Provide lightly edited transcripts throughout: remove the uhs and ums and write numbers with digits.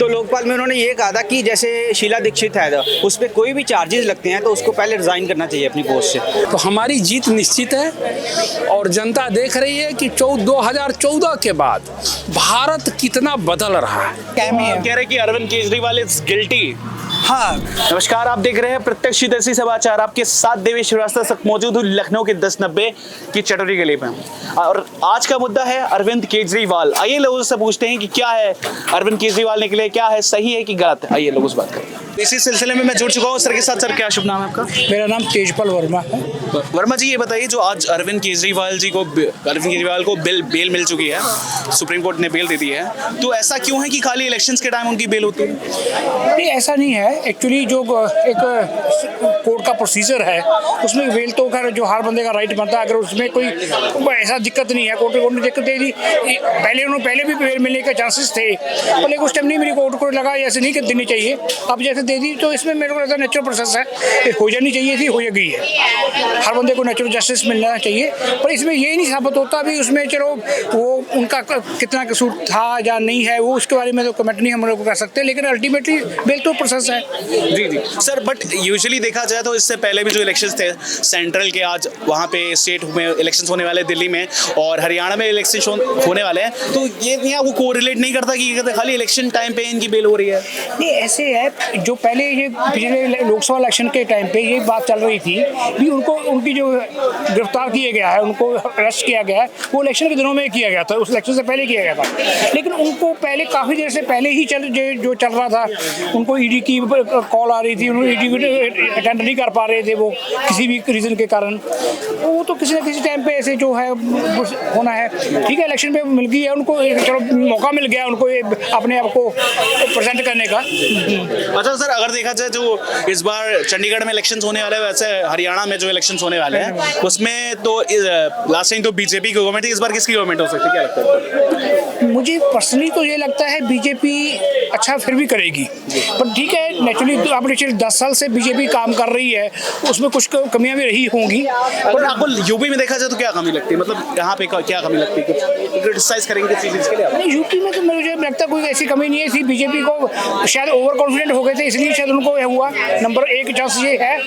तो लोकपाल में उन्होंने ये कहा था कि जैसे शीला दीक्षित है उस पर कोई भी चार्जेस लगते हैं तो उसको पहले रिजाइन करना चाहिए अपनी पोस्ट से। तो हमारी जीत निश्चित है और जनता देख रही है कि 2014 के बाद भारत कितना बदल रहा है। कह रहे कि अरविंद केजरीवाल इज गिल्टी। हाँ, नमस्कार, आप देख रहे हैं प्रत्यक्ष विदेशी समाचार। आपके साथ देवेश श्रीवास्तव तक मौजूद हूँ लखनऊ के 1090 की चटोरी गली में। और आज का मुद्दा है अरविंद केजरीवाल। आइए लोगों से पूछते हैं कि क्या है अरविंद केजरीवाल के लिए, क्या है सही है कि गलत है। आइए लोग उस बात करें। इसी सिलसिले में मैं जुड़ चुका हूँ सर के साथ। सर, क्या शुभ नाम है आपका? मेरा नाम तेजपाल वर्मा है। वर्मा जी, ये बताइए, जो आज अरविंद केजरीवाल को बेल मिल चुकी है, सुप्रीम कोर्ट ने बेल दे दी है, तो ऐसा क्यों है कि खाली इलेक्शंस के टाइम उनकी बेल होती है? नहीं, ऐसा नहीं है। एक्चुअली जो एक कोर्ट का प्रोसीजर है उसमें बेल तो कर जो हर बंदे का राइट बनता है। अगर उसमें कोई ऐसा दिक्कत नहीं है, कोर्ट ने दिक्कत दे दी। पहले भी बेल मिलने के चांसेस थे, पर लेकिन उस टाइम नहीं मेरी कोर्ट को लगा ऐसे नहीं देनी चाहिए। अब जैसे दे दी तो इसमें मेरे को लगता है नेचुरल प्रोसेस है, हो जानी चाहिए थी, हो गई है। हर बंदे को नेचुरल जस्टिस मिलना चाहिए, पर इसमें ये नहीं साबित होता अभी उसमें चलो वो उनका कितना कसूर था या नहीं है, वो उसके बारे में तो कमेंट नहीं हम लोग कर सकते, लेकिन अल्टीमेटली बेल तो प्रोसेस है। जी जी सर, बट यूजुअली देखा जाए तो इससे पहले भी जो इलेक्शंस थे सेंट्रल के, आज वहाँ पे स्टेट में इलेक्शंस होने वाले दिल्ली में और हरियाणा में इलेक्शन होने वाले हैं, तो ये यहाँ वो कोरिलेट नहीं करता कि खाली इलेक्शन टाइम पे इनकी बेल हो रही है? नहीं, ऐसे है जो पहले ये पिछले लोकसभा इलेक्शन के टाइम पे ये बात चल रही थी भी उनकी जो गिरफ्तार किया गया है, उनको अरेस्ट किया गया है, वो इलेक्शन के दिनों में किया गया था, उस इलेक्शन से पहले किया गया था। लेकिन उनको पहले काफ़ी देर से पहले ही जो चल रहा था, उनको ईडी की कॉल आ रही थी, उन्होंने ईडी अटेंड नहीं कर पा रहे थे वो किसी भी रीज़न के कारण। वो तो किसी न किसी टाइम पे ऐसे जो है होना है। ठीक है, इलेक्शन में मिल गई है उनको, चलो मौका मिल गया उनको अपने आप को प्रेजेंट करने का। अच्छा सर, अगर देखा जाए जो इस बार चंडीगढ़ में इलेक्शंस होने वाले हैं, वैसे हरियाणा में जो इलेक्शंस होने वाले हैं उसमें तो लास्ट टाइम तो बीजेपी की गवर्नमेंट थी, इस बार किसकी गवर्नमेंट हो सकती है, क्या लगता है? मुझे पर्सनली तो ये लगता है बीजेपी अच्छा फिर भी करेगी, पर ठीक है नेचुरली तो आप 10 साल से बीजेपी काम कर रही है, उसमें कुछ कमियां भी रही होंगी। पर आपको यूपी में देखा जाए तो क्या कमी लगती है, मतलब यहाँ पे क्या कमी लगती है, कुछ क्रिटिसाइज करेंगे किस चीज़ के लिए? नहीं, यूपी में तो मुझे लगता है कोई ऐसी कमी नहीं है थी। बीजेपी को शायद ओवर कॉन्फिडेंट हो गए थे, इसलिए शायद उनको हुआ। नंबर 1 चांस ये है।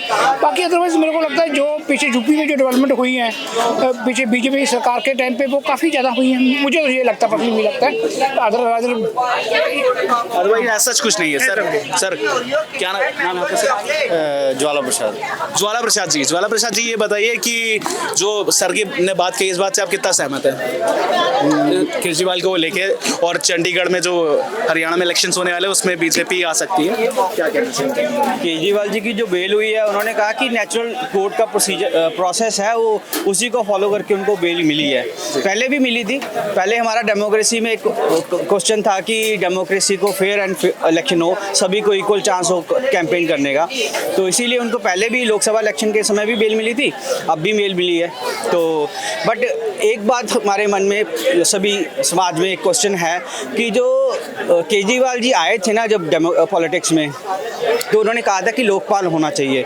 बाकी अदरवाइज मेरे को लगता है जो पीछे यूपी में जो डेवलपमेंट हुई है पीछे बीजेपी सरकार के टाइम पे वो काफ़ी ज़्यादा हुई है, मुझे तो ये लगता है, पर्सनली मुझे लगता है। अदरवाइज ऐसा कुछ नहीं है। सर क्या नाम है आपका सर? ज्वाला प्रसाद। ज्वाला प्रसाद जी, ये बताइए कि जो सर की ने बात कही, इस बात से आप कितना सहमत हैं केजरीवाल को लेके, और चंडीगढ़ में जो हरियाणा में इलेक्शंस होने वाले उसमें बीजेपी आ सकती है, क्या कहना चाहिए? केजरीवाल जी की जो बेल हुई है, उन्होंने कहा कि नेचुरल कोर्ट का प्रोसेस है, वो उसी को फॉलो करके उनको बेल मिली है। पहले भी मिली थी। पहले हमारा डेमोक्रेसी में एक क्वेश्चन था कि डेमोक्रेसी को फेयर एंड इलेक्शन हो, सभी को इक्वल चांस हो कैंपेन करने का, तो इसीलिए उनको पहले भी लोकसभा इलेक्शन के समय भी बेल मिली थी, अब भी बेल मिली है। तो बट एक बात हमारे मन में, सभी समाज में एक क्वेश्चन है कि जो केजरीवाल जी आए थे ना जब पॉलिटिक्स में, तो उन्होंने कहा था कि लोकपाल होना चाहिए।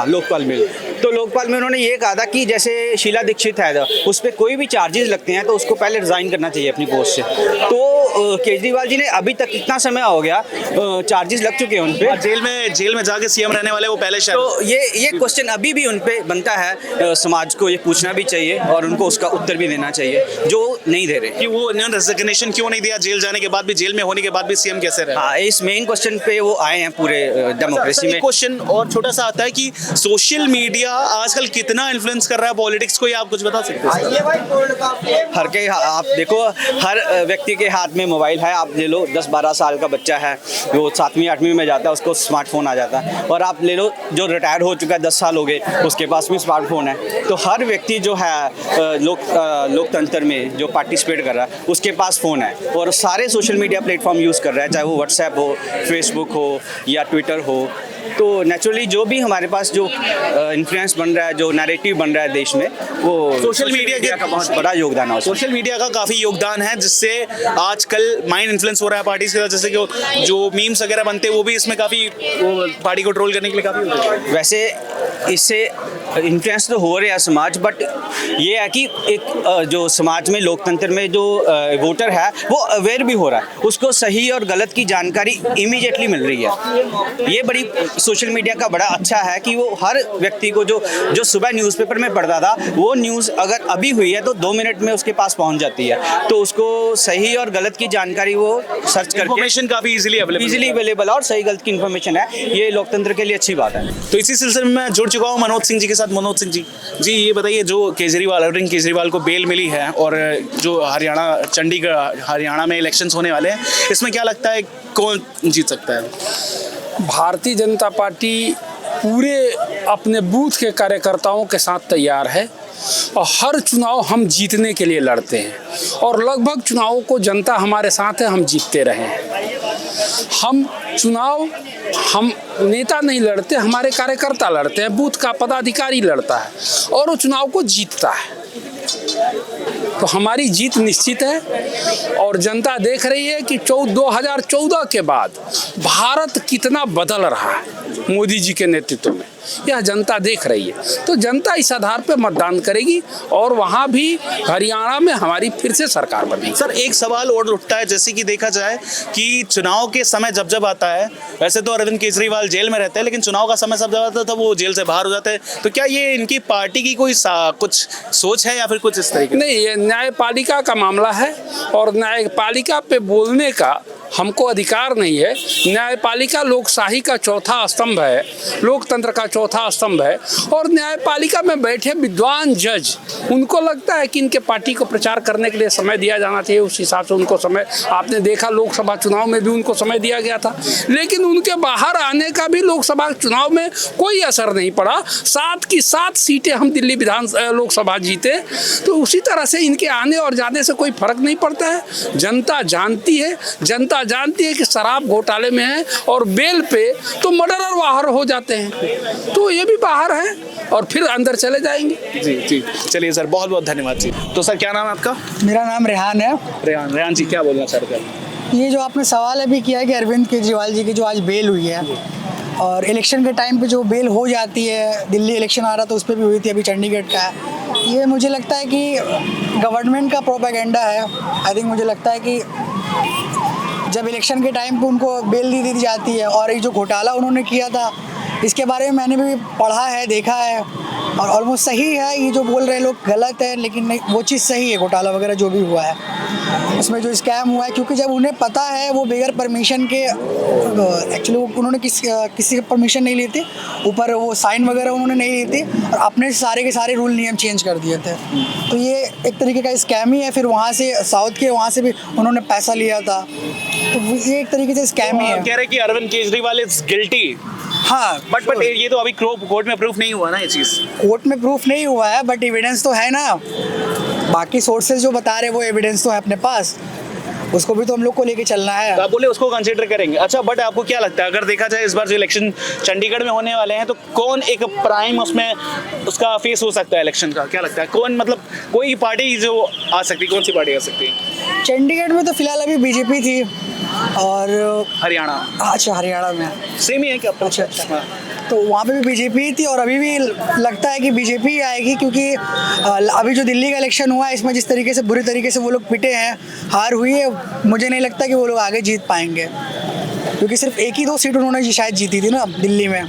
लोकपाल बिल। तो लोकपाल में उन्होंने ये कहा था कि जैसे शीला दीक्षित है उस पर कोई भी चार्जेस लगते हैं तो उसको पहले रिजाइन करना चाहिए अपनी पोस्ट से। तो केजरीवाल जी ने अभी तक कितना समय हो गया, चार्जेस लग चुके हैं उन पे, जेल में जाके सीएम रहने वाले वो पहले शायद। तो ये क्वेश्चन अभी भी उन पे बनता है। समाज को ये पूछना भी चाहिए और उनको उसका उत्तर भी देना चाहिए, जो नहीं दे रहे कि वो रेजिग्नेशन क्यों नहीं दिया, जेल जाने के बाद भी, जेल में होने के बाद भी सीएम कैसे रहे? हाँ, इस मेन क्वेश्चन पे वो आए हैं पूरे डेमोक्रेसी में। क्वेश्चन और छोटा सा आता है कि सोशल मीडिया आजकल कितना इन्फ्लुएंस कर रहा है पॉलिटिक्स को, ये आप कुछ बता सकते हैं? आप देखो, हर व्यक्ति के हाथ में मोबाइल है। आप ले लो 10-12 साल का बच्चा है, वो 7वीं 8वीं में जाता है, उसको स्मार्टफोन आ जाता है। और आप ले लो जो रिटायर हो चुका है, 10 साल हो गए, उसके पास भी स्मार्टफोन है। तो हर व्यक्ति जो है लोकतंत्र में जो पार्टिसिपेट कर रहा है उसके पास फ़ोन है, और सारे सोशल मीडिया प्लेटफॉर्म यूज़ कर रहा है, चाहे वो व्हाट्सएप हो, फेसबुक हो या ट्विटर हो। तो नेचुरली जो भी हमारे पास जो इन्फ्लुएंस बन रहा है, जो नैरेटिव बन रहा है देश में, वो सोशल मीडिया का बहुत बड़ा योगदान है। सोशल मीडिया का काफ़ी योगदान है, जिससे आज आजकल माइंड इन्फ्लुएंस हो रहा है पार्टी से, जैसे कि जो मीम्स वगैरह बनते हैं वो भी इसमें काफ़ी पार्टी को ट्रोल करने के लिए काफ़ी होते हैं। वैसे इससे इन्फ्लुएंस तो हो रहा है समाज, बट ये है कि एक जो समाज में लोकतंत्र में जो वोटर है वो अवेयर भी हो रहा है, उसको सही और गलत की जानकारी इमीडिएटली मिल रही है। ये बड़ी सोशल मीडिया का बड़ा अच्छा है कि वो हर व्यक्ति को जो सुबह न्यूज़पेपर में पढ़ता था वो न्यूज़ अगर अभी हुई है तो 2 मिनट में उसके पास पहुंच जाती है, तो उसको सही और गलत की जानकारी वो सर्च करके इन्फॉर्मेशन काफ़ी इजीली अवेलेबल और सही गलत की इन्फॉर्मेशन है। ये लोकतंत्र के लिए अच्छी बात है। तो इसी सिलसिले में मैं जुड़ चुका हूँ मनोज सिंह जी के साथ। मनोज सिंह जी ये बताइए, जो केजरीवाल अरविंद केजरीवाल को बेल मिली है और जो हरियाणा में इलेक्शंस होने वाले हैं, इसमें क्या लगता है कौन जीत सकता है? भारतीय जनता पार्टी पूरे अपने बूथ के कार्यकर्ताओं के साथ तैयार है और हर चुनाव हम जीतने के लिए लड़ते हैं और लगभग चुनावों को जनता हमारे साथ है, हम जीतते रहे हैं। हम नेता नहीं लड़ते, हमारे कार्यकर्ता लड़ते हैं, बूथ का पदाधिकारी लड़ता है और वो चुनाव को जीतता है। तो हमारी जीत निश्चित है और जनता देख रही है कि 2014 के बाद भारत कितना बदल रहा है मोदी जी के नेतृत्व में, यह जनता देख रही है। तो जनता इस आधार पर मतदान करेगी और वहाँ भी हरियाणा में हमारी फिर से सरकार बनेगी। सर, एक सवाल और उठता है, जैसे कि देखा जाए कि चुनाव के समय जब आता है, वैसे तो अरविंद केजरीवाल जेल में रहते हैं, लेकिन चुनाव का समय जब आता है तब वो जेल से बाहर हो जाते हैं, तो क्या ये इनकी पार्टी की कोई कुछ सोच है या फिर कुछ इस तरीके? नहीं, ये न्यायपालिका का मामला है और न्यायपालिका पे बोलने का हमको अधिकार नहीं है। न्यायपालिका लोकशाही का चौथा स्तंभ है, लोकतंत्र का चौथा स्तंभ है और न्यायपालिका में बैठे विद्वान जज, उनको लगता है कि इनके पार्टी को प्रचार करने के लिए समय दिया जाना चाहिए, उस हिसाब से उनको समय, आपने देखा लोकसभा चुनाव में भी उनको समय दिया गया था, लेकिन उनके बाहर आने का भी लोकसभा चुनाव में कोई असर नहीं पड़ा। 7 की 7 सीटें हम दिल्ली लोकसभा जीते, तो उसी तरह से इनके आने और जाने से कोई फर्क नहीं पड़ता है। जनता जानती है कि शराब घोटाले में है और बेल पे तो मर्डरर बाहर हो जाते हैं, तो ये भी बाहर है और फिर अंदर चले जाएंगे। जी चलिए सर, बहुत बहुत धन्यवाद जी। तो सर, क्या नाम है आपका? मेरा नाम रेहान है। रेहान जी, क्या बोलना चाह रहे थे? ये जो आपने सवाल अभी किया है कि अरविंद केजरीवाल जी की जो आज बेल हुई है और इलेक्शन के टाइम पे जो बेल हो जाती है, दिल्ली इलेक्शन आ रहा तो उस पर भी हुई थी, अभी चंडीगढ़ का है, ये मुझे लगता है कि गवर्नमेंट का प्रोपेगेंडा है। आई थिंक मुझे लगता है कि जब इलेक्शन के टाइम पे उनको बेल दी जाती है और ये जो घोटाला उन्होंने किया था, इसके बारे में मैंने भी पढ़ा है, देखा है और ऑलमोस्ट सही है। ये जो बोल रहे हैं लोग गलत है, लेकिन नहीं, वो चीज़ सही है। घोटाला वगैरह जो भी हुआ है, उसमें जो स्कैम हुआ है, क्योंकि जब उन्हें पता है वो बगैर परमिशन के, एक्चुअली उन्होंने किसी की परमिशन नहीं ली थी, ऊपर वो साइन वगैरह उन्होंने नहीं ली थी और अपने सारे के सारे रूल नियम चेंज कर दिए थे। तो ये एक तरीके का स्कैम ही है। फिर वहाँ से साउथ के वहाँ से भी उन्होंने पैसा लिया था, तो ये एक तरीके से स्कैम ही है। कह रहे कि अरविंद केजरीवाल इज गिल्टी। हाँ, बट ये तो अभी कोर्ट में प्रूफ नहीं हुआ ना, ये चीज़ कोर्ट में प्रूफ नहीं हुआ है, बट एविडेंस तो है ना। बाकी सोर्सेज जो बता रहे हैं वो एविडेंस तो है अपने पास, उसको भी तो हम लोग को लेके चलना है। तो आप बोले उसको कंसीडर करेंगे। अच्छा, बट आपको क्या लगता है, अगर देखा जाए इस बार जो इलेक्शन चंडीगढ़ में होने वाले हैं, तो कौन एक प्राइम उसमें उसका फेस हो सकता है इलेक्शन का? क्या लगता है कौन, मतलब कोई पार्टी जो आ सकती है, कौन सी पार्टी आ सकती है? चंडीगढ़ में तो फिलहाल अभी बीजेपी थी और हरियाणा। अच्छा, हरियाणा में सेम ही है क्या? अच्छा। तो वहाँ पे भी बीजेपी थी और अभी भी लगता है कि बीजेपी ही आएगी, क्योंकि अभी जो दिल्ली का इलेक्शन हुआ है इसमें जिस तरीके से बुरी तरीके से वो लोग पिटे हैं, हार हुई है, मुझे नहीं लगता कि वो लोग आगे जीत पाएंगे, क्योंकि सिर्फ 1 ही 2 सीट उन्होंने शायद जीती थी ना दिल्ली में।